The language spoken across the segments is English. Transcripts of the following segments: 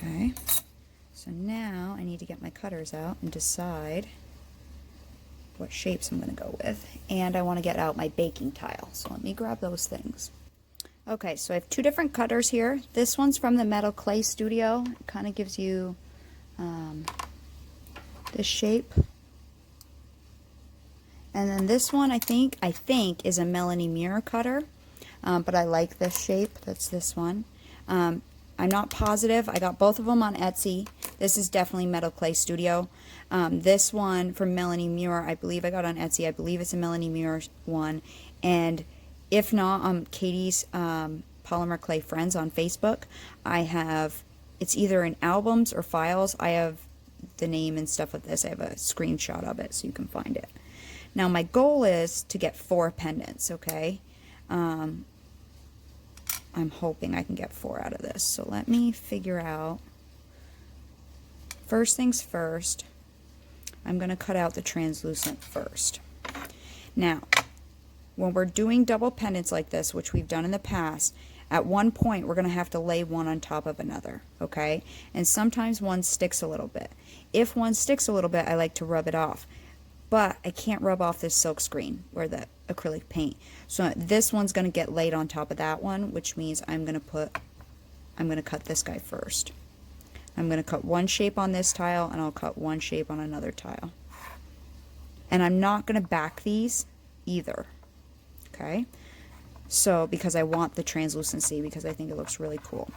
Okay, so now I need to get my cutters out and decide what shapes I'm going to go with. And I want to get out my baking tile, so let me grab those things. Okay, so I have two different cutters here. This one's from the Metal Clay Studio. It kind of gives you this shape. And then this one I think is a Melanie Mirror cutter, but I like this shape. That's this one. I'm not positive. I got both of them on Etsy. This is definitely Metal Clay Studio. This one from Melanie Mirror, I believe I got on Etsy. I believe it's a Melanie Mirror one. And if not, Katie's Polymer Clay Friends on Facebook. It's either in albums or files. I have the name and stuff of this. I have a screenshot of it so you can find it. Now my goal is to get 4 pendants, okay? I'm hoping I can get 4 out of this. So let me figure out. First things first, I'm going to cut out the translucent first. Now, when we're doing double pendants like this, which we've done in the past, at one point we're going to have to lay one on top of another, okay? And sometimes one sticks a little bit. If one sticks a little bit, I like to rub it off. But I can't rub off this silk screen or the acrylic paint. So this one's going to get laid on top of that one, which means I'm going to cut this guy first. I'm going to cut one shape on this tile, and I'll cut one shape on another tile. And I'm not going to back these either, okay? So, because I want the translucency, because I think it looks really cool.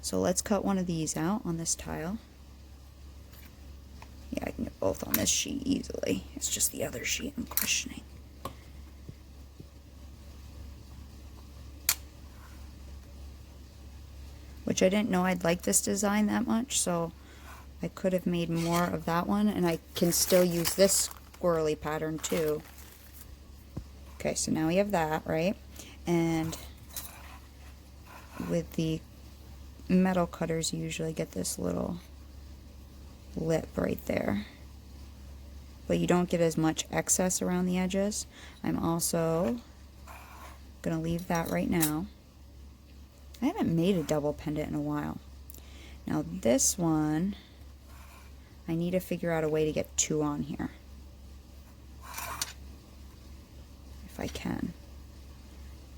So let's cut one of these out on this tile. Yeah, I can get both on this sheet easily. It's just the other sheet I'm questioning. Which I didn't know I'd like this design that much, so I could have made more of that one, and I can still use this squirrely pattern too. Okay, so now we have that, right? And with the metal cutters, you usually get this little lip right there, but you don't get as much excess around the edges. I'm also gonna leave that right now. I haven't made a double pendant in a while. Now this one, I need to figure out a way to get 2 on here, if I can.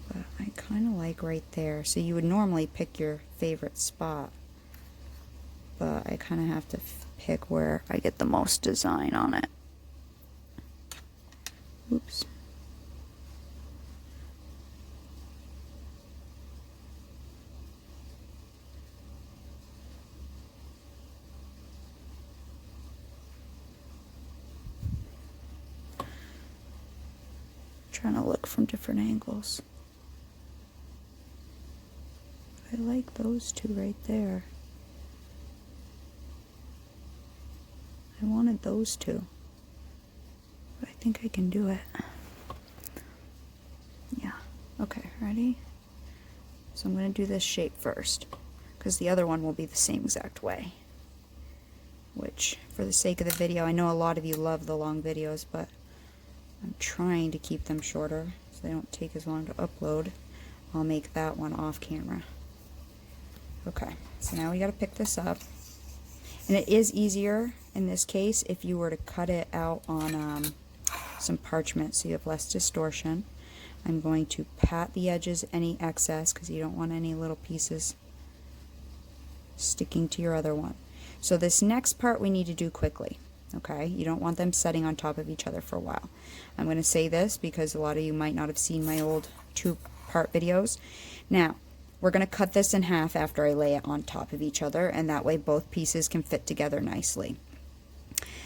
But I kind of like right there. So you would normally pick your favorite spot, but I kind of have to pick where I get the most design on it. Oops. Trying to look from different angles. I like those 2 right there. I wanted those 2, but I think I can do it. Yeah. Okay, ready? So I'm going to do this shape first, because the other one will be the same exact way. Which, for the sake of the video, I know a lot of you love the long videos, but I'm trying to keep them shorter so they don't take as long to upload. I'll make that one off camera. Okay, so now we got to pick this up. And it is easier in this case if you were to cut it out on some parchment so you have less distortion. I'm going to pat the edges, any excess, because you don't want any little pieces sticking to your other one. So this next part we need to do quickly. Okay, you don't want them setting on top of each other for a while. I'm going to say this because a lot of you might not have seen my old 2-part videos. Now, we're going to cut this in half after I lay it on top of each other, and that way both pieces can fit together nicely.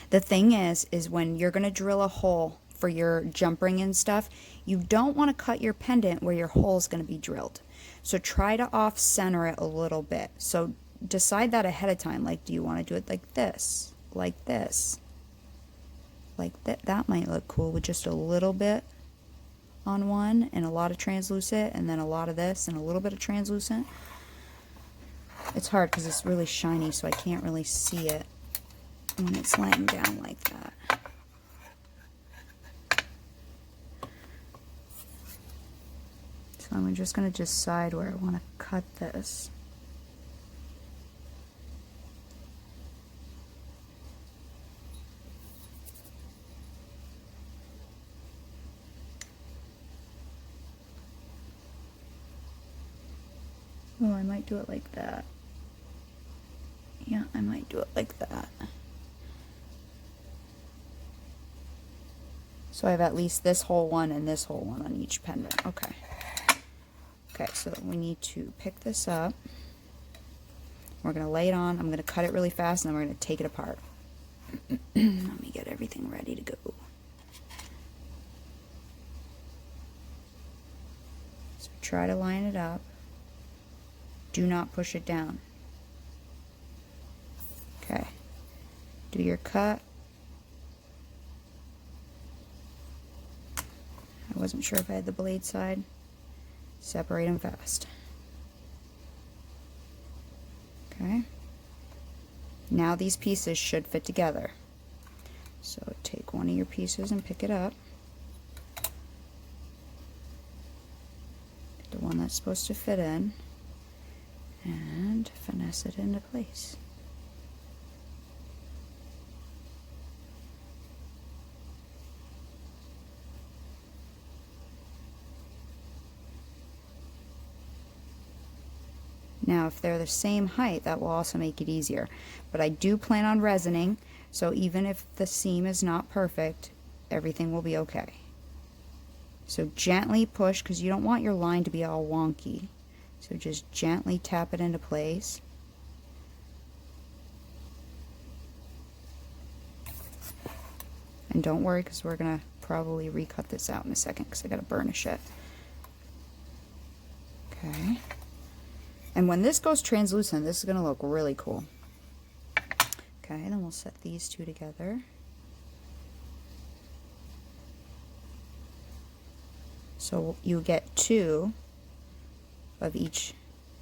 The thing is when you're going to drill a hole for your jump ring and stuff, you don't want to cut your pendant where your hole is going to be drilled. So try to off-center it a little bit. So decide that ahead of time. Like, do you want to do it like this? Like this, like that might look cool with just a little bit on one and a lot of translucent, and then a lot of this and a little bit of translucent. It's hard because it's really shiny, so I can't really see it when it's laying down like that. So I'm just going to decide where I want to cut this. Oh, I might do it like that. Yeah, I might do it like that. So I have at least this whole one and this whole one on each pendant. Okay. Okay, so we need to pick this up. We're going to lay it on. I'm going to cut it really fast, and then we're going to take it apart. Let me get everything ready to go. So try to line it up. Do not push it down. Okay. Do your cut. I wasn't sure if I had the blade side. Separate them fast. Okay. Now these pieces should fit together. So take one of your pieces and pick it up. Get the one that's supposed to fit in and finesse it into place. Now, if they're the same height, that will also make it easier. But I do plan on resining, so even if the seam is not perfect, everything will be okay. So gently push, because you don't want your line to be all wonky. So just gently tap it into place. And don't worry, because we're going to probably recut this out in a second, because I got to burnish it. Okay. And when this goes translucent, this is going to look really cool. Okay, then we'll set these two together. So you get two of each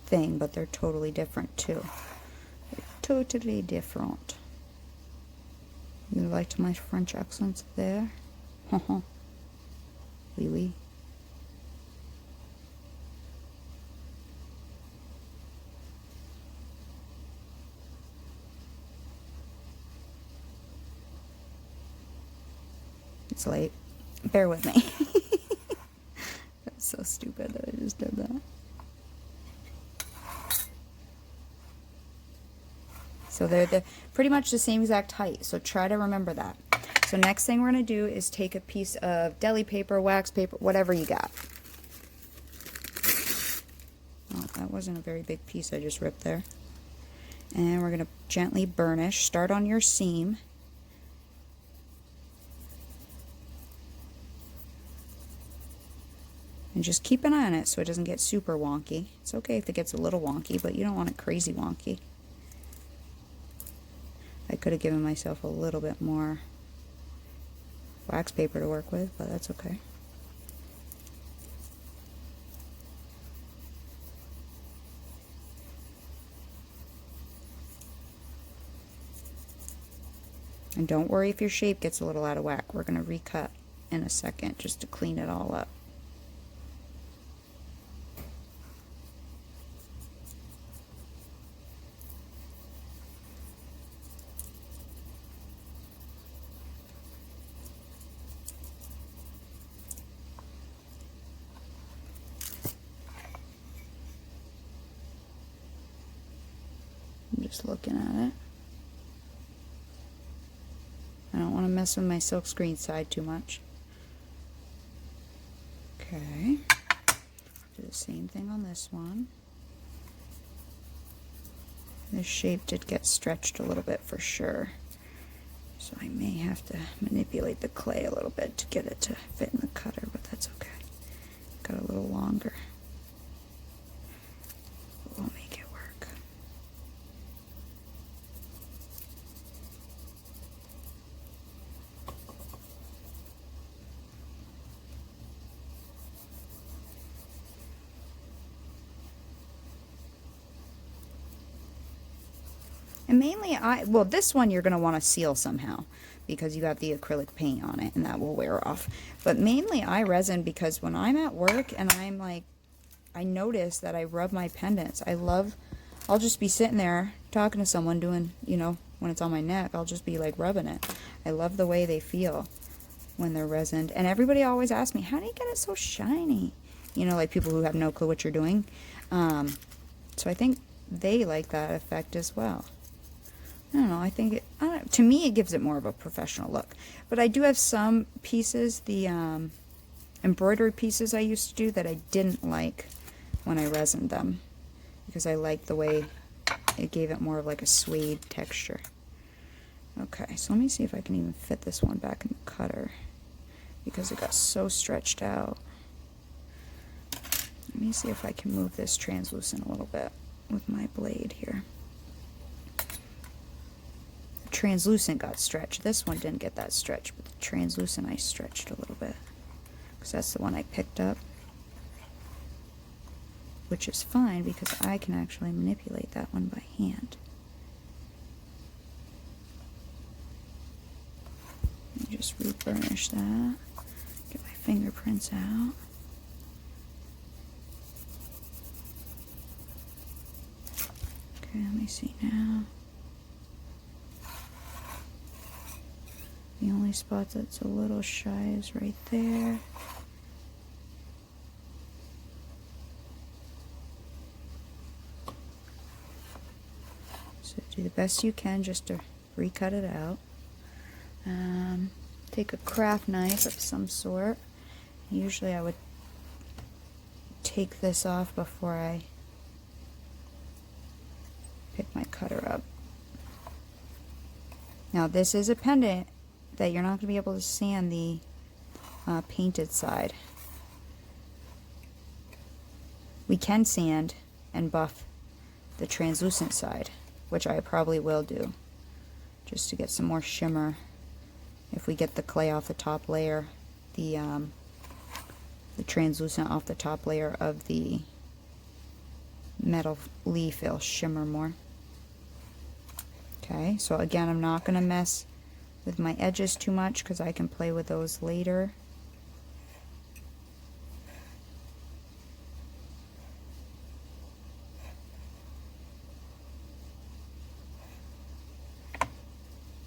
thing, but they're totally different too. They're totally different. You liked my French accents there? Oui, oui. It's late. Bear with me. That's so stupid that I just did that. So they're pretty much the same exact height, so try to remember that. So next thing we're going to do is take a piece of deli paper, wax paper, whatever you got. Oh, that wasn't a very big piece I just ripped there. And we're going to gently burnish. Start on your seam. And just keep an eye on it so it doesn't get super wonky. It's okay if it gets a little wonky, but you don't want it crazy wonky. I could have given myself a little bit more wax paper to work with, but that's okay. And don't worry if your shape gets a little out of whack. We're going to recut in a second just to clean it all up. I'm just looking at it. I don't want to mess with my silk screen side too much. Okay. Do the same thing on this one. This shape did get stretched a little bit for sure. So I may have to manipulate the clay a little bit to get it to fit in the cutter, but that's okay. Got a little longer. We'll make it work. And mainly, well, this one you're going to want to seal somehow because you have the acrylic paint on it and that will wear off. But mainly I resin because when I'm at work and I'm like, I notice that I rub my pendants. I'll just be sitting there talking to someone doing, you know, when it's on my neck, I'll just be like rubbing it. I love the way they feel when they're resined. And everybody always asks me, how do you get it so shiny? You know, like people who have no clue what you're doing. So I think they like that effect as well. I don't know, I think it, to me it gives it more of a professional look. But I do have some pieces, the embroidery pieces I used to do, that I didn't like when I resined them, because I liked the way it gave it more of like a suede texture. Okay, so let me see if I can even fit this one back in the cutter, because it got so stretched out. Let me see if I can move this translucent a little bit with my blade here. The translucent got stretched. This one didn't get that stretch, but the translucent I stretched a little bit, because that's the one I picked up, which is fine because I can actually manipulate that one by hand. Let me just re-burnish that, get my fingerprints out. Okay, let me see now. The only spot that's a little shy is right there. So do the best you can just to recut it out. Take a craft knife of some sort. Usually I would take this off before I pick my cutter up. Now this is a pendant that you're not going to be able to sand the painted side. We can sand and buff the translucent side, which I probably will do, just to get some more shimmer if we get the clay off the top layer, the translucent off the top layer of the metal leaf, it'll shimmer more. Okay, so again, I'm not going to mess with my edges too much because I can play with those later.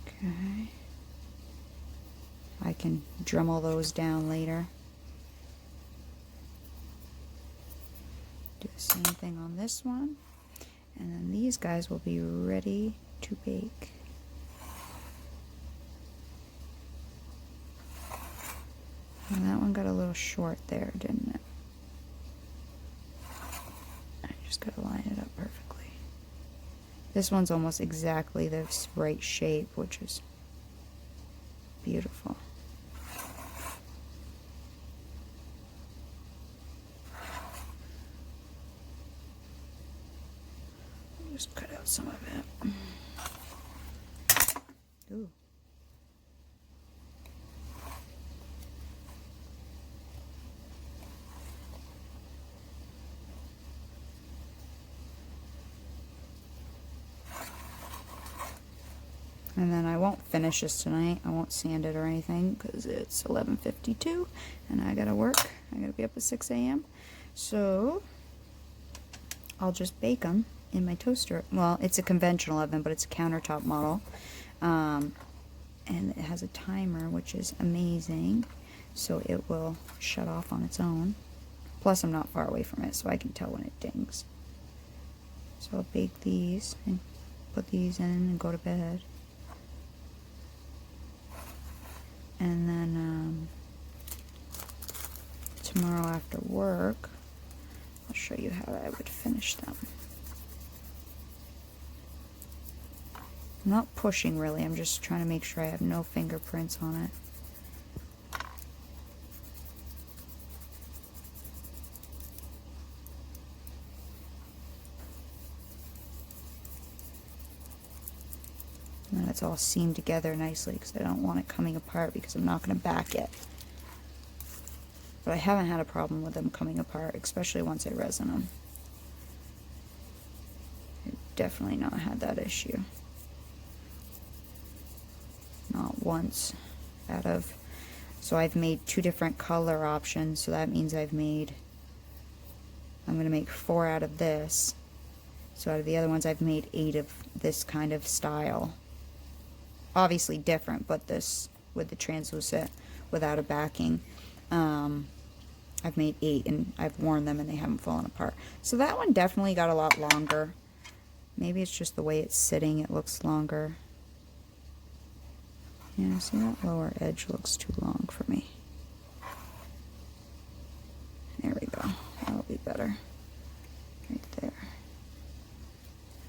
Okay, I can Dremel those down later. Do the same thing on this one, and then these guys will be ready to bake. And that one got a little short there, didn't it? I just gotta line it up perfectly. This one's almost exactly the right shape, which is beautiful. Just cut out some of it. Ooh. And then I won't finish this tonight. I won't sand it or anything because it's 11:52 and I gotta work. I gotta be up at 6 a.m. So I'll just bake them in my toaster. Well, it's a conventional oven, but it's a countertop model. And it has a timer, which is amazing. So it will shut off on its own. Plus, I'm not far away from it, so I can tell when it dings. So I'll bake these and put these in and go to bed. And then tomorrow after work, I'll show you how I would finish them. I'm not pushing really, I'm just trying to make sure I have no fingerprints on it. And then it's all seamed together nicely because I don't want it coming apart because I'm not going to back it. But I haven't had a problem with them coming apart, especially once I resin them. I've definitely not had that issue. Not once out of... So I've made 2 different color options, so that means I'm going to make 4 out of this. So out of the other ones I've made 8 of this kind of style. Obviously different, but this with the translucent without a backing. I've made 8 and I've worn them and they haven't fallen apart. So that one definitely got a lot longer. Maybe it's just the way it's sitting, it looks longer. Yeah, see, that lower edge looks too long for me. There we go. That'll be better. Right there.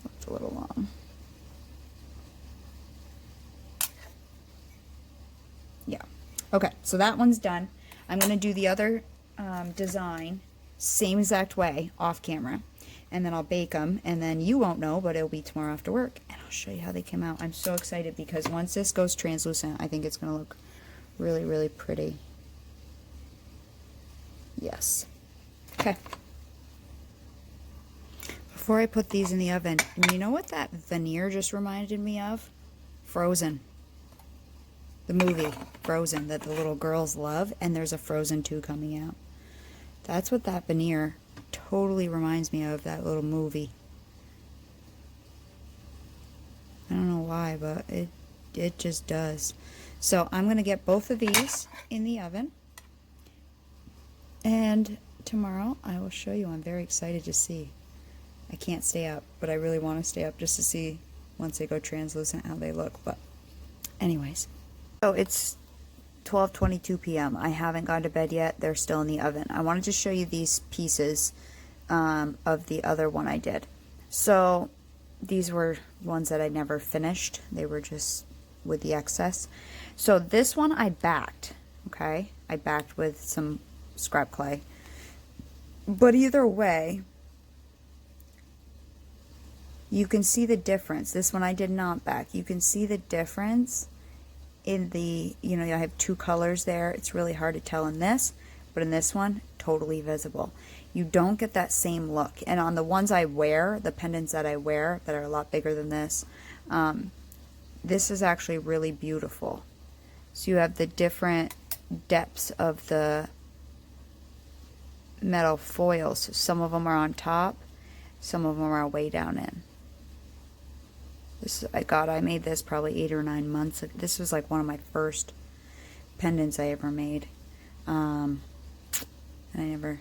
Looks a little long. Yeah. Okay, so that one's done. I'm going to do the other design, same exact way, off camera. And then I'll bake them, and then you won't know, but it'll be tomorrow after work, and I'll show you how they came out. I'm so excited because once this goes translucent, I think it's going to look really, really pretty. Yes. Okay. Before I put these in the oven, and you know what that veneer just reminded me of? Frozen. The movie Frozen that the little girls love, and there's a Frozen 2 coming out. That's what that veneer totally reminds me of, that little movie. I don't know why, but it just does. So I'm going to get both of these in the oven, and tomorrow I will show you. I'm very excited to see. I can't stay up, but I really want to stay up just to see once they go translucent how they look. But anyways, so it's 12:22 p.m. I haven't gone to bed yet. They're still in the oven. I wanted to show you these pieces of the other one I did. So these were ones that I never finished. They were just with the excess. So this one I backed, okay? I backed with some scrap clay. But either way, you can see the difference. This one I did not back. You can see the difference in the, you know, I have 2 colors there. It's really hard to tell in this, but in this one, totally visible. You don't get that same look. And on the ones I wear, the pendants that I wear that are a lot bigger than this, this is actually really beautiful. So you have the different depths of the metal foils. So some of them are on top, some of them are way down in. This, I made this probably 8 or 9 months. This was like one of my first pendants I ever made. And I never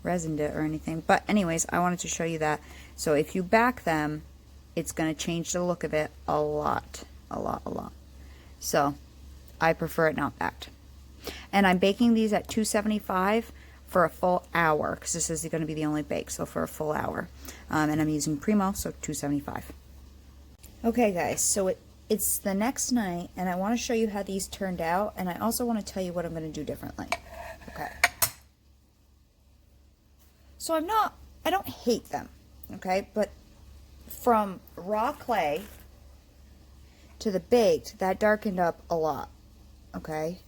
resined it or anything. But anyways, I wanted to show you that. So if you back them, it's going to change the look of it a lot. So I prefer it not backed. And I'm baking these at 275 for a full hour, because this is going to be the only bake, so for a full hour. And I'm using Primo, so 275. Okay guys, so it's the next night, and I want to show you how these turned out, and I also want to tell you what I'm going to do differently. Okay. So I don't hate them, okay, but from raw clay to the baked, that darkened up a lot, okay,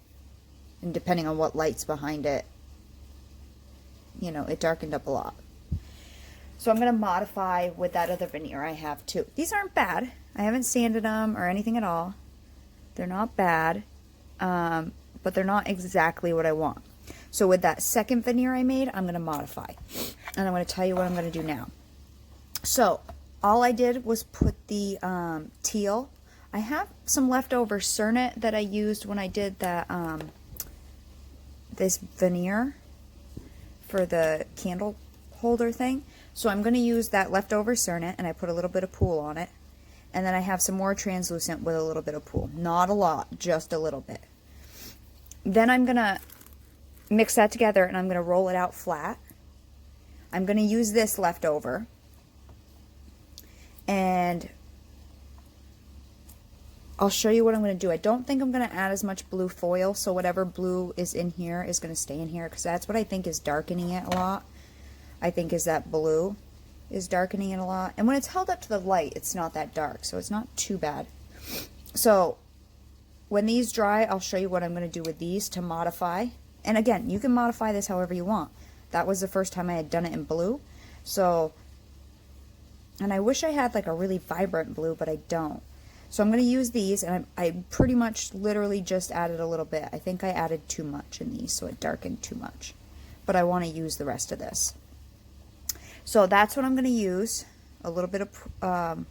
and depending on what light's behind it, you know, it darkened up a lot. So I'm going to modify with that other veneer I have too. These aren't bad. I haven't sanded them or anything at all. They're not bad, but they're not exactly what I want. So with that second veneer I made, I'm going to modify. And I'm going to tell you what I'm going to do now. So all I did was put the teal. I have some leftover Cernet that I used when I did that this veneer for the candle holder thing. So I'm going to use that leftover Cernet, and I put a little bit of pool on it. And then I have some more translucent with a little bit of pool. Not a lot, just a little bit. Then I'm going to mix that together, and I'm going to roll it out flat. I'm going to use this leftover. And I'll show you what I'm going to do. I don't think I'm going to add as much blue foil, so whatever blue is in here is going to stay in here, because that's what I think is darkening it a lot. I think is that blue is darkening it a lot. And when it's held up to the light, it's not that dark, so it's not too bad. So when these dry, I'll show you what I'm going to do with these to modify. And again, you can modify this however you want. That was the first time I had done it in blue. So, and I wish I had like a really vibrant blue, but I don't. So I'm going to use these, and I pretty much literally just added a little bit. I think I added too much in these, so it darkened too much. But I want to use the rest of this. So that's what I'm going to use, a little bit of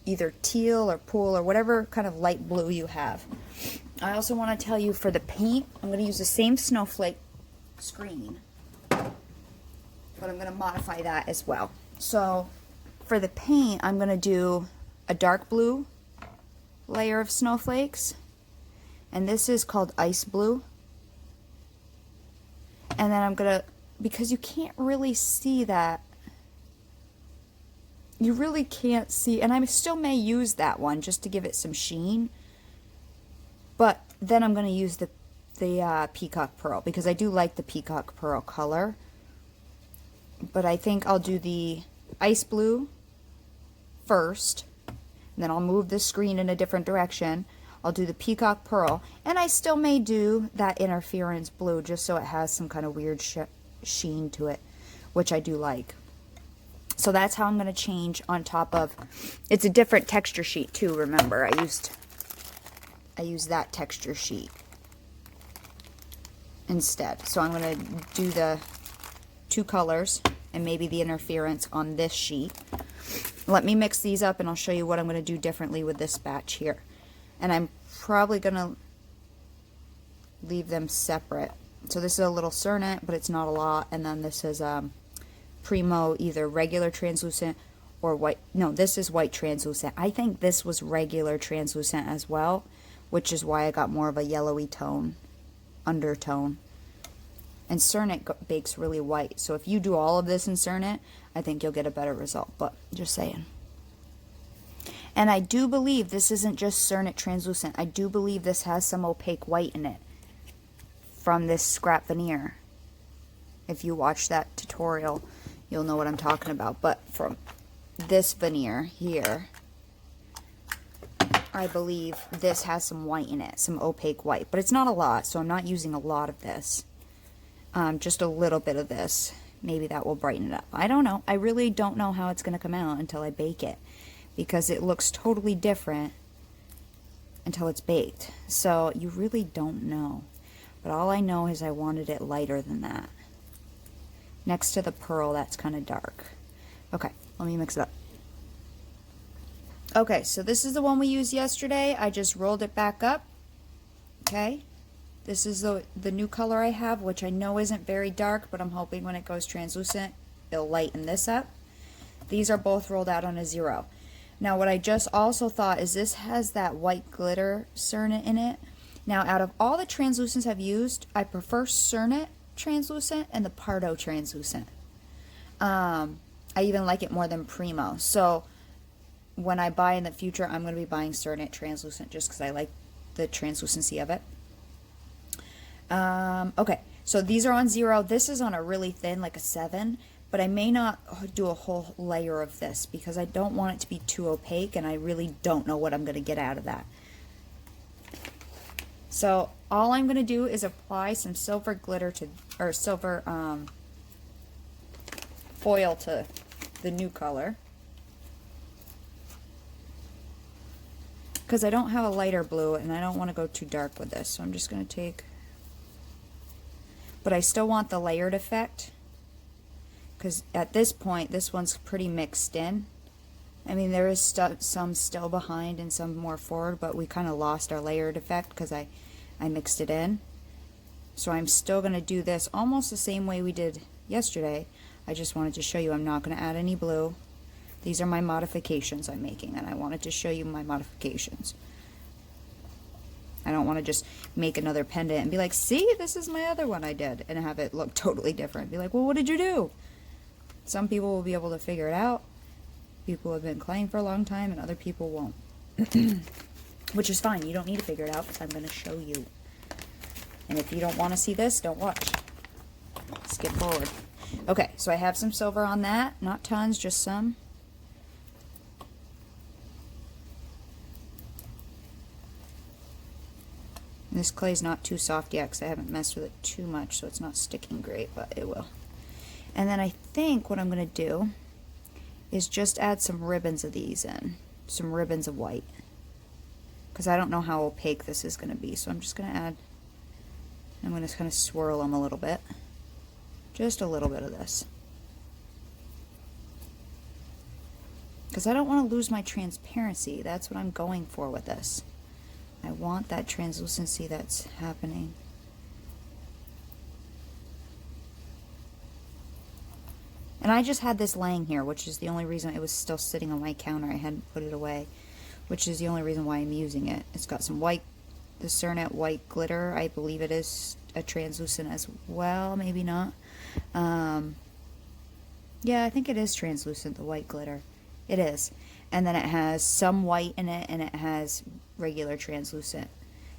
either teal or pool or whatever kind of light blue you have. I also want to tell you for the paint, I'm going to use the same snowflake screen. But I'm going to modify that as well. So for the paint, I'm going to do a dark blue layer of snowflakes. And this is called ice blue. And then I'm going to, because you can't really see that, you really can't see, and I still may use that one just to give it some sheen. But then I'm going to use the peacock pearl, because I do like the peacock pearl color. But I think I'll do the ice blue first, and then I'll move the screen in a different direction. I'll do the peacock pearl, and I still may do that interference blue just so it has some kind of weird sheen to it, which I do like. So that's how I'm going to change on top of, it's a different texture sheet too, remember. I used that texture sheet instead. So I'm going to do the two colors and maybe the interference on this sheet. Let me mix these up and I'll show you what I'm going to do differently with this batch here. And I'm probably going to leave them separate. So this is a little Cernit, but it's not a lot. And then this is Primo, either regular translucent or white. No, this is white translucent. I think this was regular translucent as well, which is why I got more of a yellowy tone, undertone. And Cernit bakes really white. So if you do all of this in Cernit, I think you'll get a better result. But just saying. And I do believe this isn't just Cernit translucent. I do believe this has some opaque white in it from this scrap veneer. If you watch that tutorial, you'll know what I'm talking about. But from this veneer here, I believe this has some white in it, some opaque white. But it's not a lot, so I'm not using a lot of this. Just a little bit of this. Maybe that will brighten it up. I don't know. I really don't know how it's going to come out until I bake it, because it looks totally different until it's baked. So you really don't know. But all I know is I wanted it lighter than that. Next to the pearl, that's kind of dark. Okay, let me mix it up. Okay, so this is the one we used yesterday. I just rolled it back up. Okay, this is the new color I have, which I know isn't very dark, but I'm hoping when it goes translucent, it'll lighten this up. These are both rolled out on a 0. Now, what I just also thought is this has that white glitter Cernit in it. Now, out of all the translucents I've used, I prefer Cernit translucent and the Pardo translucent. I even like it more than Primo. So when I buy in the future, I'm going to be buying Cernit translucent just because I like the translucency of it. Okay, so these are on 0. This is on a really thin, like a 7, but I may not do a whole layer of this because I don't want it to be too opaque, and I really don't know what I'm going to get out of that. So all I'm going to do is apply some silver glitter to, or silver foil to the new color, because I don't have a lighter blue and I don't want to go too dark with this. So I'm just going to take, but I still want the layered effect, because at this point this one's pretty mixed in. I mean, there is some still behind and some more forward, but we kind of lost our layered effect because I mixed it in. So I'm still going to do this almost the same way we did yesterday. I just wanted to show you I'm not going to add any blue. These are my modifications I'm making, and I wanted to show you my modifications. I don't want to just make another pendant and be like, see, this is my other one I did, and have it look totally different. Be like, well, what did you do? Some people will be able to figure it out. People have been playing for a long time, and other people won't. Which is fine. You don't need to figure it out because I'm going to show you. And if you don't want to see this, don't watch. Skip forward. Okay, so I have some silver on that. Not tons, just some. And this clay's not too soft yet because I haven't messed with it too much, so it's not sticking great, but it will. And then I think what I'm going to do is just add some ribbons of these in. Some ribbons of white. Because I don't know how opaque this is going to be, so I'm just going to add, I'm going to kind of swirl them a little bit. Just a little bit of this. Because I don't want to lose my transparency. That's what I'm going for with this. I want that translucency that's happening. And I just had this laying here, which is the only reason it was still sitting on my counter. I hadn't put it away, which is the only reason why I'm using it. It's got some white, the Cernet white glitter. I believe it is a translucent as well, maybe not. Yeah, I think it is translucent, the white glitter. It is. And then it has some white in it, and it has regular translucent.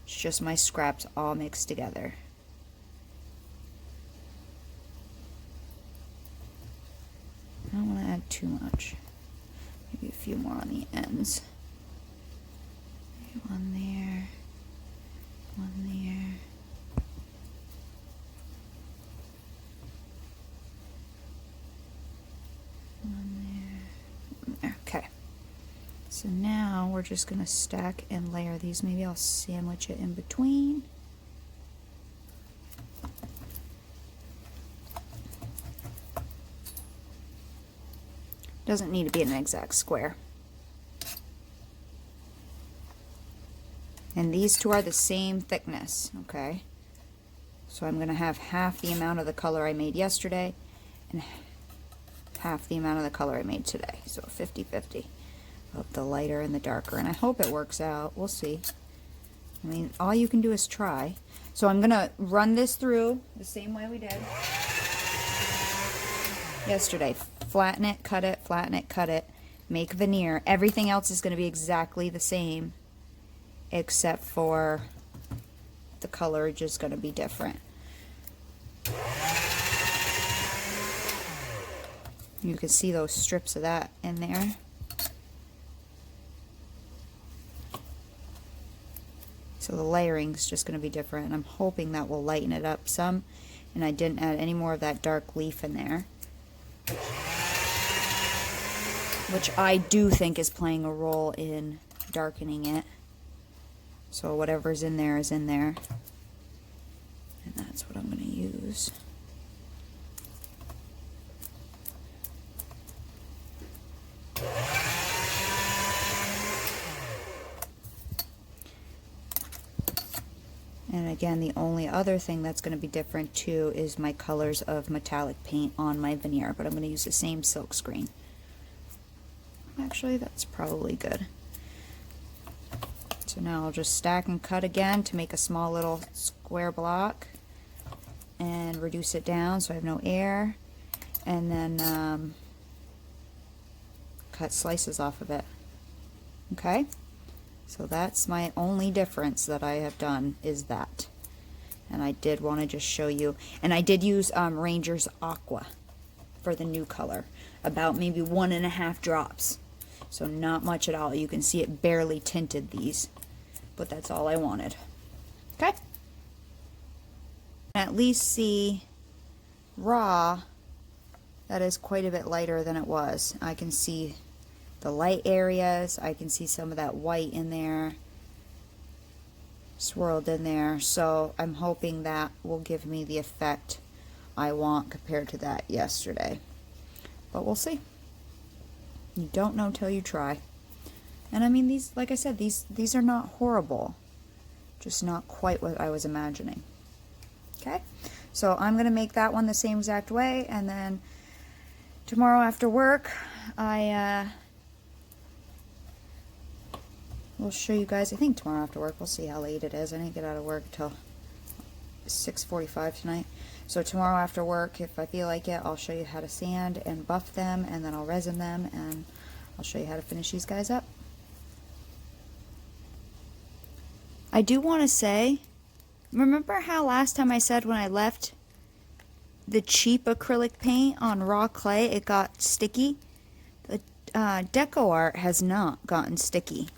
It's just my scraps all mixed together. I don't want to add too much. Maybe a few more on the ends. One there. One there. One there. Okay. So now we're just going to stack and layer these. Maybe I'll sandwich it in between. Doesn't need to be an exact square. And these two are the same thickness, okay? So I'm going to have half the amount of the color I made yesterday and half the amount of the color I made today. So 50-50 of the lighter and the darker. And I hope it works out. We'll see. I mean, all you can do is try. So I'm going to run this through the same way we did yesterday. Flatten it, cut it, flatten it, cut it. Make veneer. Everything else is going to be exactly the same, except for the color just going to be different. You can see those strips of that in there. So the layering is just going to be different, and I'm hoping that will lighten it up some. And I didn't add any more of that dark leaf in there, which I do think is playing a role in darkening it. So whatever's in there is in there. And that's what I'm going to use. And again, the only other thing that's going to be different too is my colors of metallic paint on my veneer. But I'm going to use the same silk screen. Actually, that's probably good. So now I'll just stack and cut again to make a small little square block and reduce it down so I have no air, and then cut slices off of it. Okay, so that's my only difference that I have done, is that. And I did want to just show you, and I did use Ranger's Aqua for the new color, about maybe 1.5 drops. So not much at all. You can see it barely tinted these, but that's all I wanted. Okay? At least see raw, that is quite a bit lighter than it was. I can see the light areas. I can see some of that white in there, swirled in there. So I'm hoping that will give me the effect I want compared to that yesterday. But we'll see. You don't know till you try. And I mean, these, like I said, these are not horrible, just not quite what I was imagining. Okay, so I'm going to make that one the same exact way, and then tomorrow after work I will show you guys. I think tomorrow after work, we'll see how late it is. I didn't get out of work till 6:45 tonight. So tomorrow after work, if I feel like it, I'll show you how to sand and buff them, and then I'll resin them, and I'll show you how to finish these guys up. I do want to say, remember how last time I said when I left the cheap acrylic paint on raw clay, it got sticky? The Deco Art has not gotten sticky.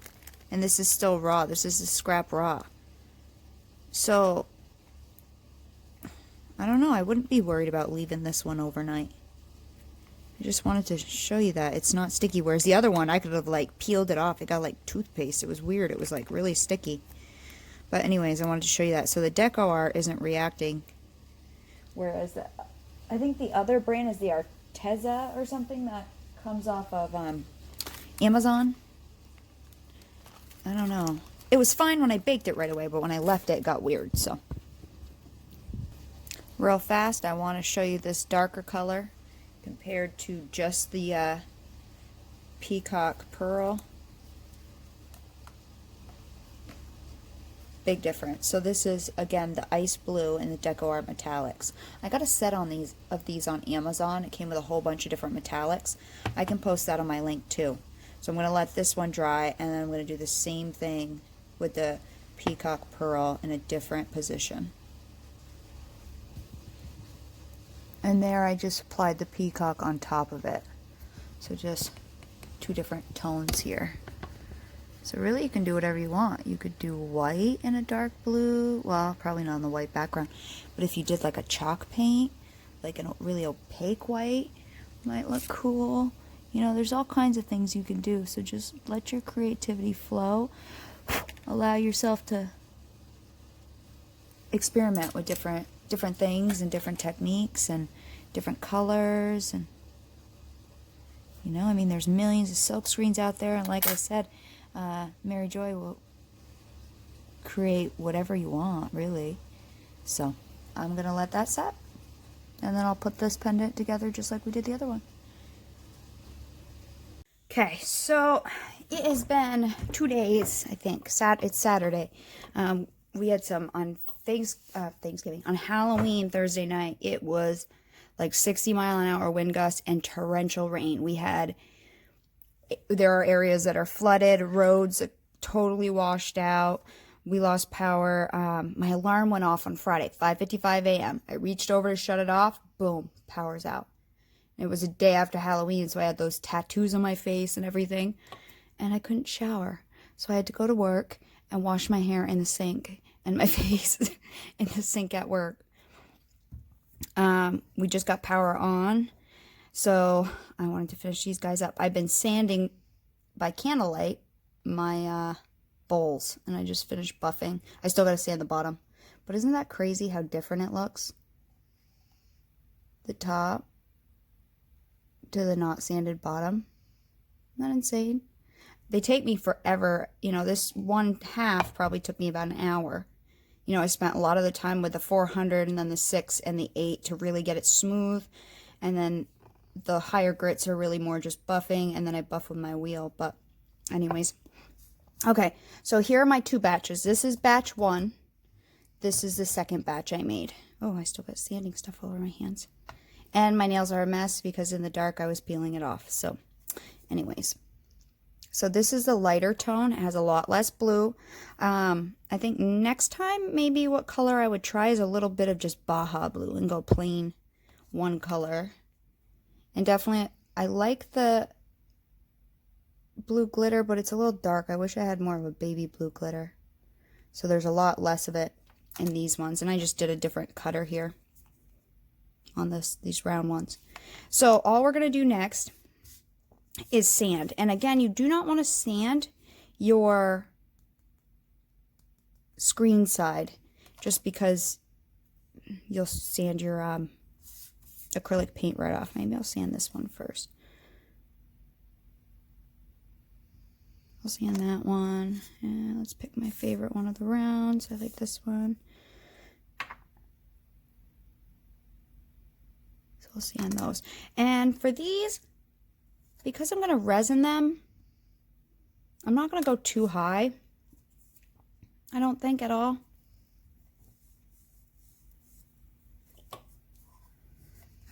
And this is still raw. This is the scrap raw. So I don't know, I wouldn't be worried about leaving this one overnight. I just wanted to show you that it's not sticky, whereas the other one I could have like peeled it off. It got like toothpaste. It was weird. It was like really sticky. But anyways, I wanted to show you that. So the Deco Art isn't reacting, whereas I think the other brand is the Arteza or something that comes off of Amazon. I don't know. It was fine when I baked it right away, but when I left it, it got weird. So real fast, I want to show you this darker color compared to just the peacock pearl. Big difference. So this is, again, the ice blue and the Deco Art metallics. I got a set on these on Amazon. It came with a whole bunch of different metallics. I can post that on my link too. So I'm going to let this one dry, and then I'm going to do the same thing with the peacock pearl in a different position. And there I just applied the peacock on top of it. So just two different tones here. So really you can do whatever you want. You could do white and a dark blue. Well, probably not on the white background. But if you did like a chalk paint, like a really opaque white, might look cool. You know, there's all kinds of things you can do. So just let your creativity flow. Allow yourself to experiment with different things and different techniques and different colors. And, you know, I mean, there's millions of silk screens out there. And like I said, Mary Joy will create whatever you want, really. So I'm going to let that set. And then I'll put this pendant together just like we did the other one. Okay, so it has been 2 days, I think. It's Saturday. We had some on Thanksgiving. On Halloween, Thursday night, it was like 60-mile-an-hour wind gusts and torrential rain. There are areas that are flooded, roads totally washed out. We lost power. My alarm went off on Friday, 5:55 a.m. I reached over to shut it off. Boom, power's out. It was a day after Halloween, so I had those tattoos on my face and everything. And I couldn't shower. So I had to go to work and wash my hair in the sink and my face in the sink at work. We just got power on. So I wanted to finish these guys up. I've been sanding by candlelight my bowls, and I just finished buffing. I still got to sand the bottom. But isn't that crazy how different it looks? The top to the not sanded bottom. Isn't that insane? They take me forever. You know, this one half probably took me about an hour. You know, I spent a lot of the time with the 400 and then the 6 and the 8 to really get it smooth. And then the higher grits are really more just buffing, and then I buff with my wheel. But anyways, okay, so here are my 2 batches. This is batch 1. This is the second batch I made. Oh, I still got sanding stuff all over my hands. And my nails are a mess because in the dark I was peeling it off. So anyways, so this is the lighter tone. It has a lot less blue. I think next time maybe what color I would try is a little bit of just Baja blue and go plain one color. And definitely, I like the blue glitter, but it's a little dark. I wish I had more of a baby blue glitter. So there's a lot less of it in these ones. And I just did a different cutter here on these round ones. So all we're going to do next is sand. And again, you do not want to sand your screen side just because you'll sand your acrylic paint right off. Maybe I'll sand this one first. I'll sand that one. And let's pick my favorite one of the rounds. I like this one. So we'll sand those. And for these, because I'm going to resin them, I'm not going to go too high. I don't think at all. I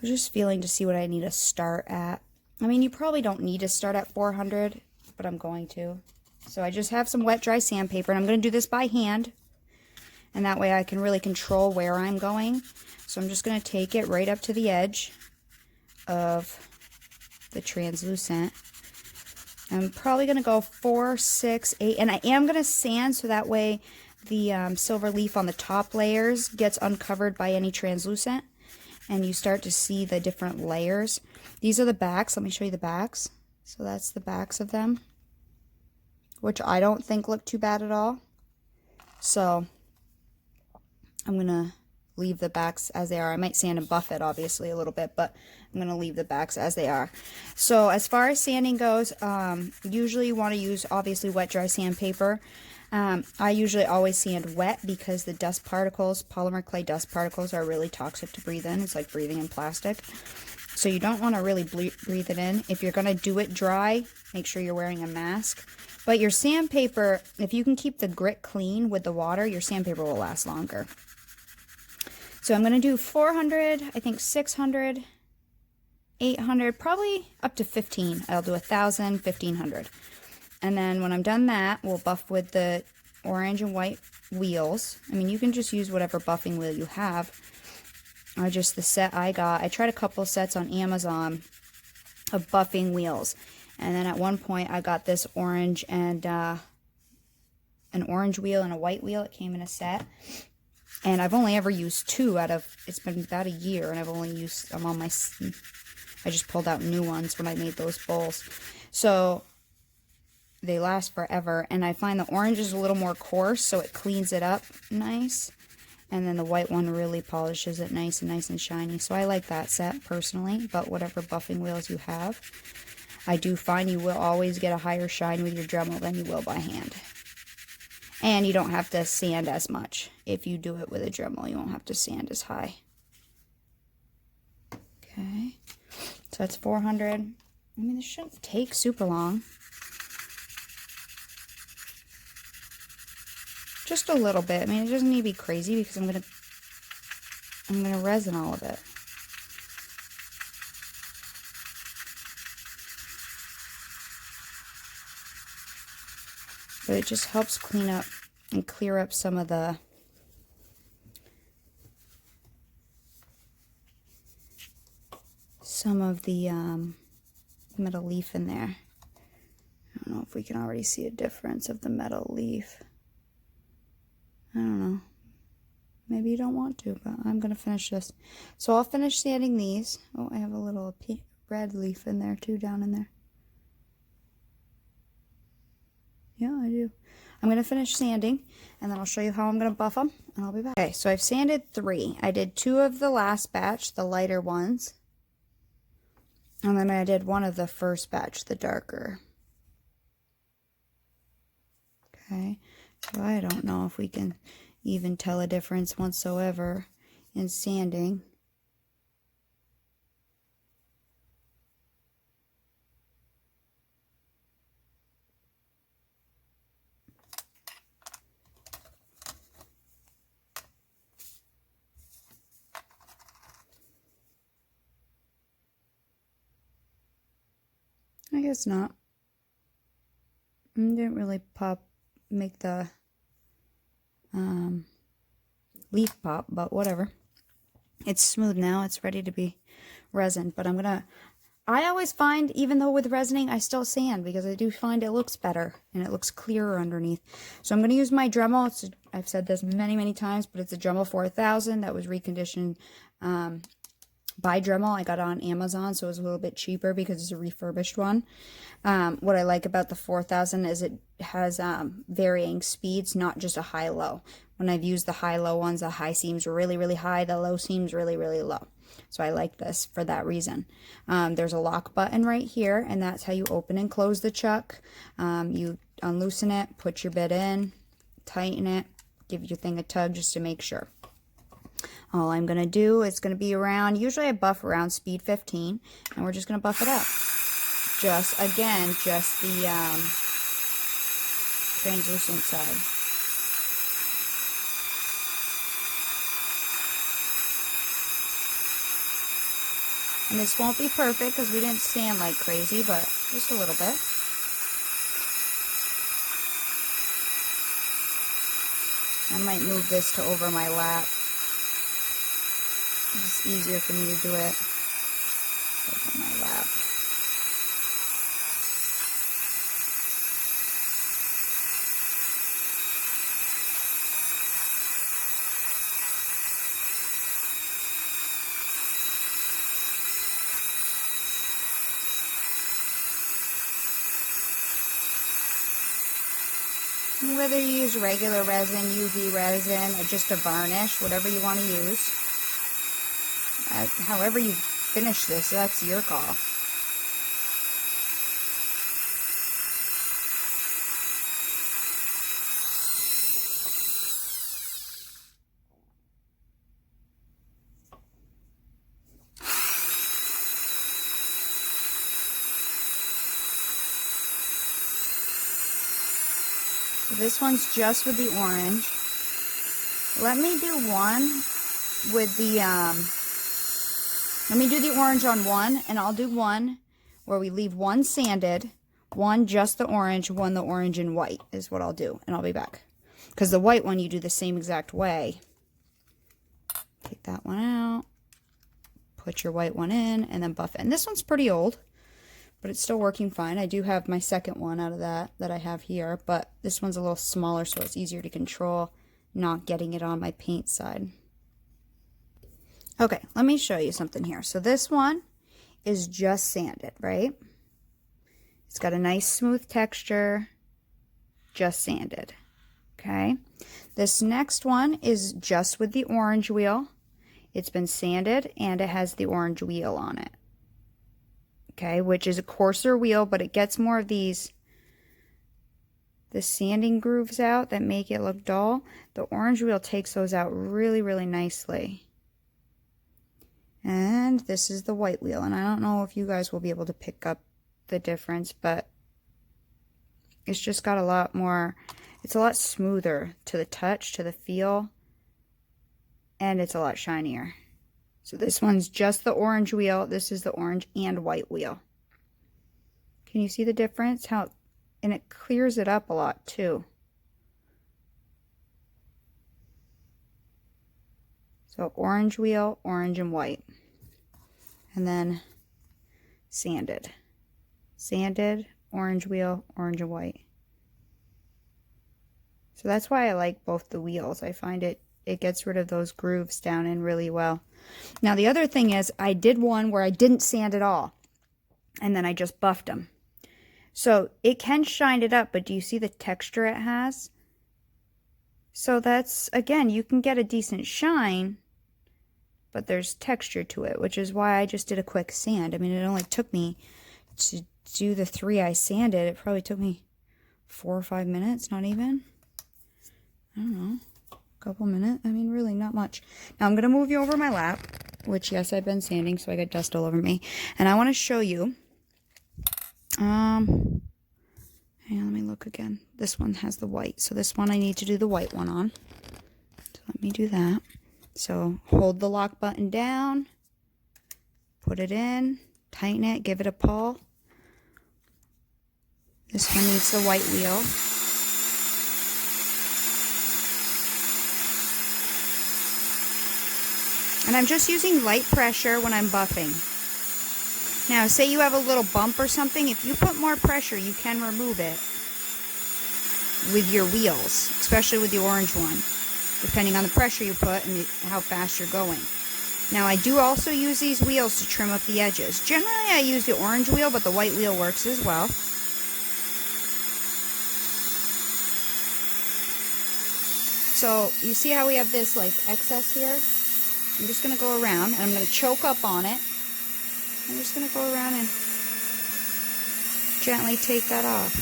was just feeling to see what I need to start at. I mean, you probably don't need to start at 400, but I'm going to. So I just have some wet dry sandpaper, and I'm going to do this by hand. And that way I can really control where I'm going. So I'm just going to take it right up to the edge of the translucent. I'm probably going to go 4, 6, 8, and I am going to sand so that way the silver leaf on the top layers gets uncovered by any translucent. And you start to see the different layers. These are the backs. Let me show you the backs. So that's the backs of them, which I don't think look too bad at all. So I'm going to leave the backs as they are. I might sand and buff it, obviously, a little bit, but I'm going to leave the backs as they are. So as far as sanding goes, usually you want to use, obviously, wet dry sandpaper. I usually always sand wet because the dust particles, polymer clay dust particles, are really toxic to breathe in. It's like breathing in plastic. So you don't want to really breathe it in. If you're going to do it dry, make sure you're wearing a mask. But your sandpaper, if you can keep the grit clean with the water, your sandpaper will last longer. So I'm going to do 400, I think 600, 800, probably up to 15. I'll do 1,000, 1,500. And then when I'm done that, we'll buff with the orange and white wheels. I mean, you can just use whatever buffing wheel you have. Or just the set I got. I tried a couple sets on Amazon of buffing wheels. And then at one point I got this orange and an orange wheel and a white wheel. It came in a set. And I've only ever used 2 out of, it's been about a year, and I've only used, I'm on my, I just pulled out new ones when I made those bowls. So they last forever. And I find the orange is a little more coarse, so it cleans it up nice. And then the white one really polishes it nice and shiny. So I like that set personally, but whatever buffing wheels you have, I do find you will always get a higher shine with your Dremel than you will by hand. And you don't have to sand as much. If you do it with a Dremel, you won't have to sand as high. Okay, so that's 400. I mean, this shouldn't take super long. Just a little bit. I mean, it doesn't need to be crazy because I'm gonna resin all of it. But it just helps clean up and clear up some of the metal leaf in there. I don't know if we can already see a difference of the metal leaf. I don't know. Maybe you don't want to, but I'm going to finish this. So I'll finish sanding these. Oh, I have a little red leaf in there too, down in there. Yeah, I do. I'm going to finish sanding, and then I'll show you how I'm going to buff them, and I'll be back. Okay, so I've sanded 3. I did 2 of the last batch, the lighter ones. And then I did 1 of the first batch, the darker. Okay, so I don't know if we can even tell a difference whatsoever in sanding. I guess not. It didn't really make the leaf pop, but whatever. It's smooth now. It's ready to be resined, but I always find, even though with resining, I still sand because I do find it looks better and it looks clearer underneath. So I'm going to use my Dremel. I've said this many times, but it's a Dremel 4000 that was reconditioned by Dremel. I got it on Amazon, so it was a little bit cheaper because it's a refurbished one. What I like about the 4000 is it has varying speeds, not just a high-low. When I've used the high-low ones, the high seems really high, the low seems really low. So I like this for that reason. There's a lock button right here, and that's how you open and close the chuck. You unloosen it, put your bit in, tighten it, give your thing a tug just to make sure. All I'm going to do is going to be around, usually I buff around speed 15, and we're just going to buff it up. Just the translucent side. And this won't be perfect because we didn't sand like crazy, but just a little bit. I might move this to over my lap. It's easier for me to do it over my lap. Whether you use regular resin, UV resin, or just a varnish, whatever you want to use. However you finish this, that's your call. This one's just with the orange. Let me do one with the, let me do the orange on one, and I'll do one where we leave one sanded, one just the orange, one the orange and white is what I'll do, and I'll be back. Because the white one you do the same exact way. Take that one out, put your white one in, and then buff it. And this one's pretty old, but it's still working fine. I do have my second one out of that I have here, but this one's a little smaller, so it's easier to control, not getting it on my paint side. Okay, let me show you something here. So this one is just sanded, right? It's got a nice smooth texture, just sanded. Okay, this next one is just with the orange wheel. It's been sanded and it has the orange wheel on it. Okay, which is a coarser wheel, but it gets more of the sanding grooves out that make it look dull. The orange wheel takes those out really, really nicely. And this is the white wheel, and I don't know if you guys will be able to pick up the difference, but it's just got a lot more, it's a lot smoother to the touch, to the feel, and it's a lot shinier. So this one's just the orange wheel. This is the orange and white wheel. Can you see the difference? And it clears it up a lot too. So orange wheel, orange and white. And then sanded. Sanded, orange wheel, orange and white. So that's why I like both the wheels. I find it gets rid of those grooves down in really well. Now the other thing is I did one where I didn't sand at all. And then I just buffed them. So it can shine it up, but do you see the texture it has? So that's, again, you can get a decent shine, but there's texture to it, which is why I just did a quick sand. I mean, it only took me to do the 3 I sanded. It probably took me 4 or 5 minutes, not even. I don't know, a couple minutes. I mean, really not much. Now I'm going to move you over my lap, which, yes, I've been sanding, so I got dust all over me. And I want to show you, hang on, let me look again. This one has the white, so this one I need to do the white one on. So let me do that. So hold the lock button down, put it in, tighten it, give it a pull. This one needs the white wheel. And I'm just using light pressure when I'm buffing. Now, say you have a little bump or something, if you put more pressure, you can remove it with your wheels, especially with the orange one, depending on the pressure you put and how fast you're going. Now, I do also use these wheels to trim up the edges. Generally, I use the orange wheel, but the white wheel works as well. So, you see how we have this, like, excess here? I'm just going to go around, and I'm going to choke up on it. I'm just going to go around and gently take that off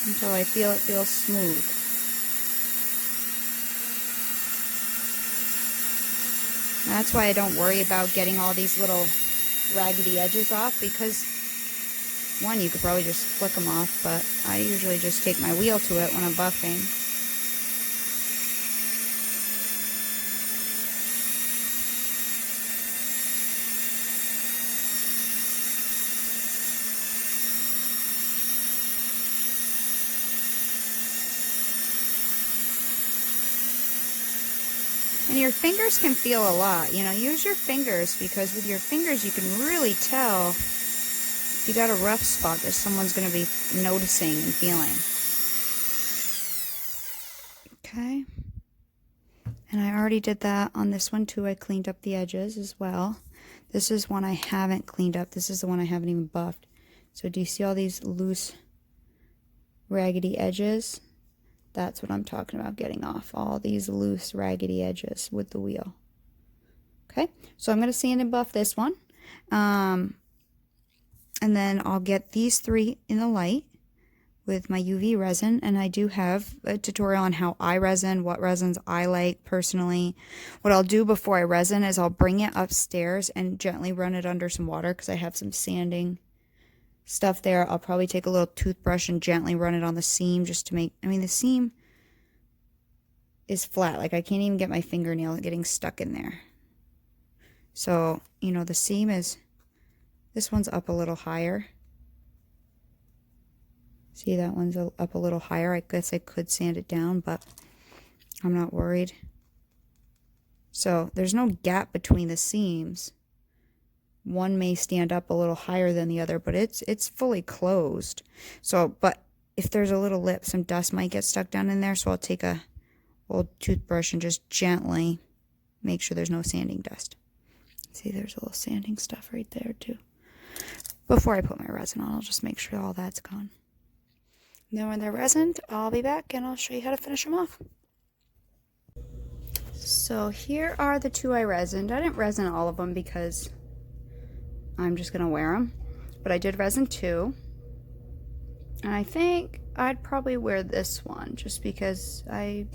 until I feel it feels smooth. That's why I don't worry about getting all these little raggedy edges off, because one, you could probably just flick them off, but I usually just take my wheel to it when I'm buffing. And your fingers can feel a lot. You know, use your fingers, because with your fingers you can really tell if you got a rough spot that someone's going to be noticing and feeling. Okay. And I already did that on this one too. I cleaned up the edges as well. This is one I haven't cleaned up. This is the one I haven't even buffed. So do you see all these loose, raggedy edges? That's what I'm talking about, getting off all these loose, raggedy edges with the wheel. Okay, so I'm going to sand and buff this one. And then I'll get these 3 in the light with my UV resin. And I do have a tutorial on how I resin, what resins I like personally. What I'll do before I resin is I'll bring it upstairs and gently run it under some water, because I have some sanding stuff there. I'll probably take a little toothbrush and gently run it on the seam just to make, I mean, the seam is flat. Like I can't even get my fingernail getting stuck in there. So, you know, the seam is, this one's up a little higher. See, that one's up a little higher. I guess I could sand it down, but I'm not worried. So there's no gap between the seams. One may stand up a little higher than the other, but it's fully closed. So, but if there's a little lip, some dust might get stuck down in there. So I'll take a old toothbrush and just gently make sure there's no sanding dust. See, there's a little sanding stuff right there too. Before I put my resin on, I'll just make sure all that's gone. Then when they're resined, I'll be back and I'll show you how to finish them off. So here are the two I resined. I didn't resin all of them because I'm just gonna wear them, but I did resin two. And I think I'd probably wear this one just because I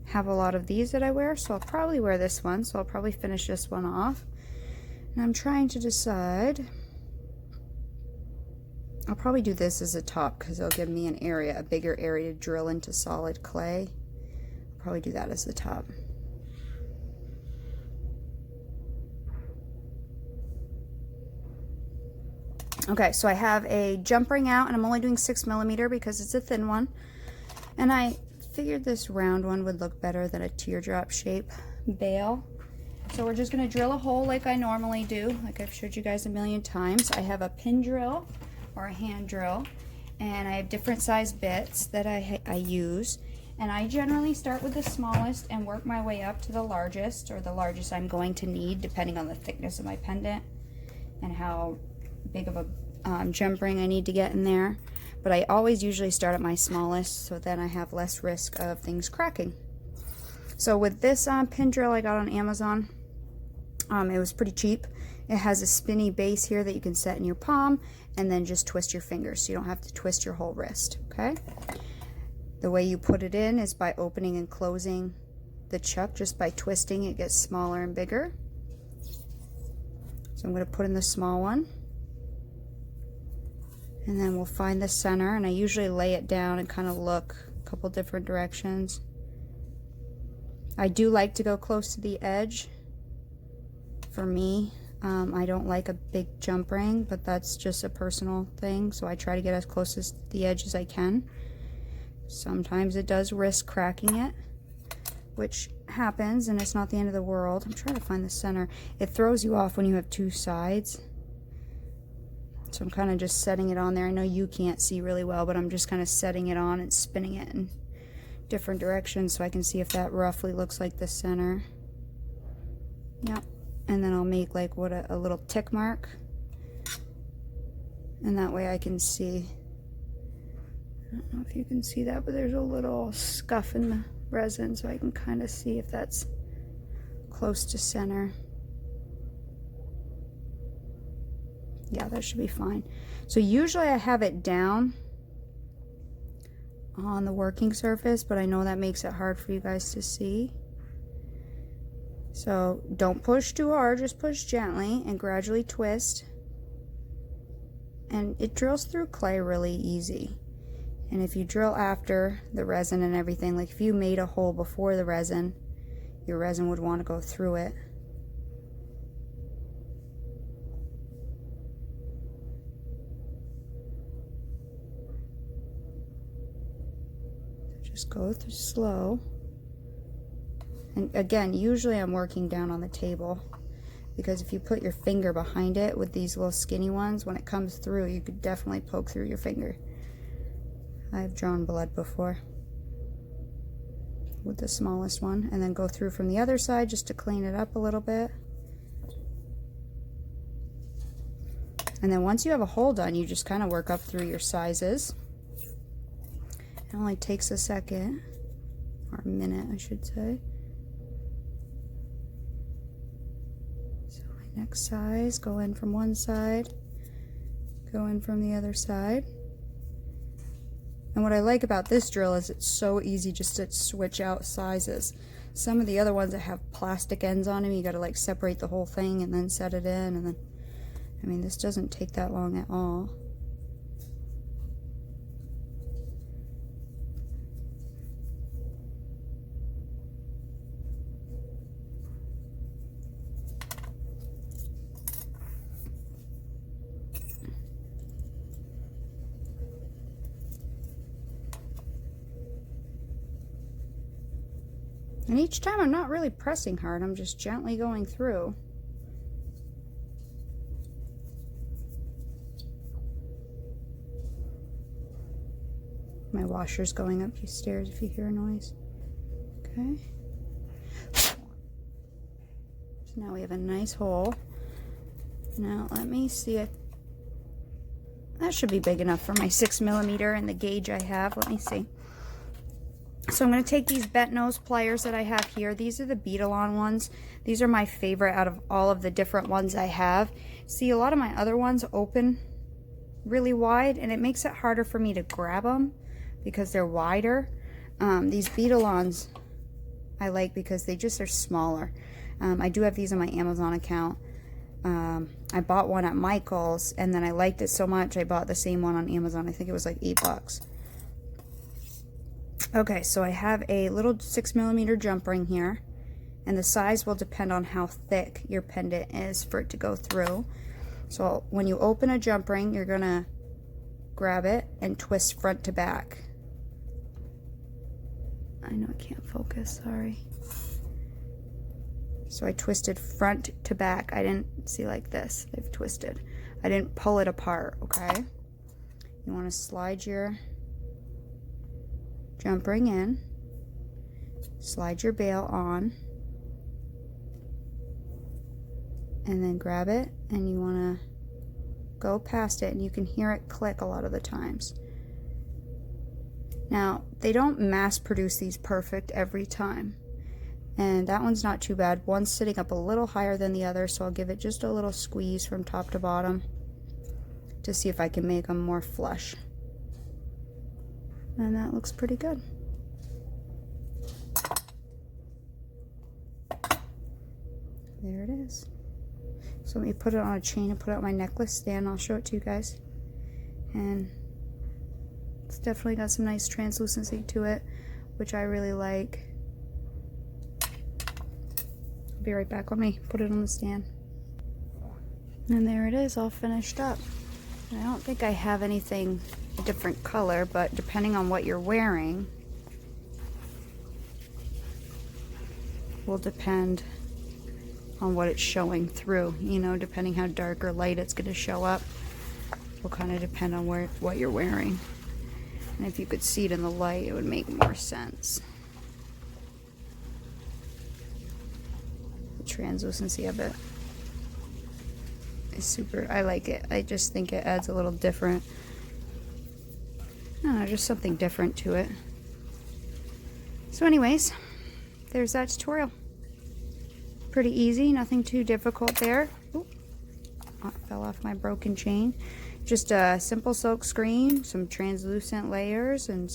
have a lot of these that I wear, so I'll probably wear this one. So I'll probably finish this one off. And I'm trying to decide. I'll probably do this as a top because it'll give me an area, a bigger area to drill into solid clay. I'll probably do that as the top. Okay, so I have a jump ring out, and I'm only doing 6mm because it's a thin one. And I figured this round one would look better than a teardrop shape bail. So we're just going to drill a hole like I normally do, like I've showed you guys a million times. I have a pin drill or a hand drill, and I have different size bits that I use. And I generally start with the smallest and work my way up to the largest, or the largest I'm going to need depending on the thickness of my pendant and how big of a jump ring I need to get in there. But I always usually start at my smallest, so then I have less risk of things cracking. So with this pin drill I got on Amazon, it was pretty cheap. It has a spinny base here that you can set in your palm and then just twist your fingers, so you don't have to twist your whole wrist, okay? The way you put it in is by opening and closing the chuck. Just by twisting it gets smaller and bigger. So I'm going to put in the small one. And then we'll find the center, and I usually lay it down and kind of look a couple different directions. I do like to go close to the edge. For me, I don't like a big jump ring, but that's just a personal thing, so I try to get as close to the edge as I can. Sometimes it does risk cracking it, which happens, and it's not the end of the world. I'm trying to find the center. It throws you off when you have two sides. So I'm kind of just setting it on there. I know you can't see really well, but I'm just kind of setting it on and spinning it in different directions so I can see if that roughly looks like the center. Yep. And then I'll make like what a little tick mark. And that way I can see. I don't know if you can see that, but there's a little scuff in the resin, so I can kind of see if that's close to center. Yeah, that should be fine. So usually I have it down on the working surface, but I know that makes it hard for you guys to see. So don't push too hard, just push gently and gradually twist. And it drills through clay really easy. And if you drill after the resin and everything, like if you made a hole before the resin, your resin would want to go through it. Just go through slow. And again, usually I'm working down on the table, because if you put your finger behind it with these little skinny ones, when it comes through, you could definitely poke through your finger. I've drawn blood before with the smallest one, and then go through from the other side just to clean it up a little bit. And then once you have a hole done, you just kind of work up through your sizes. It only takes a second, or a minute I should say. So my next size, go in from one side, go in from the other side. And what I like about this drill is it's so easy just to switch out sizes. Some of the other ones that have plastic ends on them, you gotta like separate the whole thing and then set it in, and then, I mean, this doesn't take that long at all. And each time I'm not really pressing hard, I'm just gently going through. My washer's going up these stairs if you hear a noise. Okay. So now we have a nice hole. Now let me see if that should be big enough for my 6mm and the gauge I have. Let me see. So I'm going to take these bent nose pliers that I have here. These are the beadle-on ones. These are my favorite out of all of the different ones I have. See, a lot of my other ones open really wide, and it makes it harder for me to grab them because they're wider. These beadle-ons I like because they just are smaller. I do have these on my Amazon account. I bought one at Michael's, and then I liked it so much I bought the same one on Amazon. I think it was like $8. Okay, so I have a little 6mm jump ring here, and the size will depend on how thick your pendant is for it to go through. So when you open a jump ring, you're gonna grab it and twist front to back. I know I can't focus, sorry. So I twisted front to back. I didn't see like this. They've twisted. I didn't pull it apart, okay? You want to slide your jump ring in. Slide your bail on. And then grab it, and you want to go past it, and you can hear it click a lot of the times. Now, they don't mass produce these perfect every time. And that one's not too bad. One's sitting up a little higher than the other, so I'll give it just a little squeeze from top to bottom to see if I can make them more flush. And that looks pretty good. There it is. So let me put it on a chain and put it on my necklace stand. I'll show it to you guys. And it's definitely got some nice translucency to it, which I really like. Be right back. Let me put it on the stand. And there it is, all finished up. And I don't think I have anything a different color, but depending on what you're wearing will depend on what it's showing through. You know, depending how dark or light it's going to show up will kind of depend on what you're wearing. And if you could see it in the light, it would make more sense. Translucency of it is super. I like it. I just think it adds a little different, I don't know, just something different to it. So anyways, there's that tutorial. Pretty easy, nothing too difficult there. Oop, oh, it fell off my broken chain. Just a simple silk screen, some translucent layers, and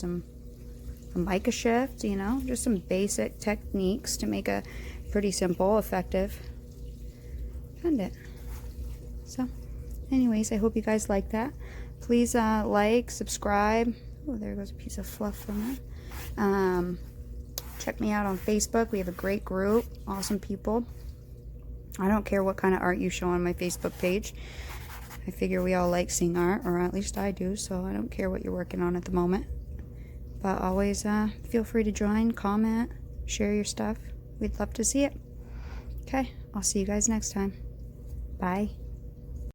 a mica shift, you know, just some basic techniques to make a pretty simple, effective pendant. So anyways, I hope you guys like that. Please like, subscribe. Oh, there goes a piece of fluff from it. Check me out on Facebook. We have a great group, awesome people. I don't care what kind of art you show on my Facebook page. I figure we all like seeing art, or at least I do, so I don't care what you're working on at the moment. But always feel free to join, comment, share your stuff. We'd love to see it. Okay, I'll see you guys next time. Bye.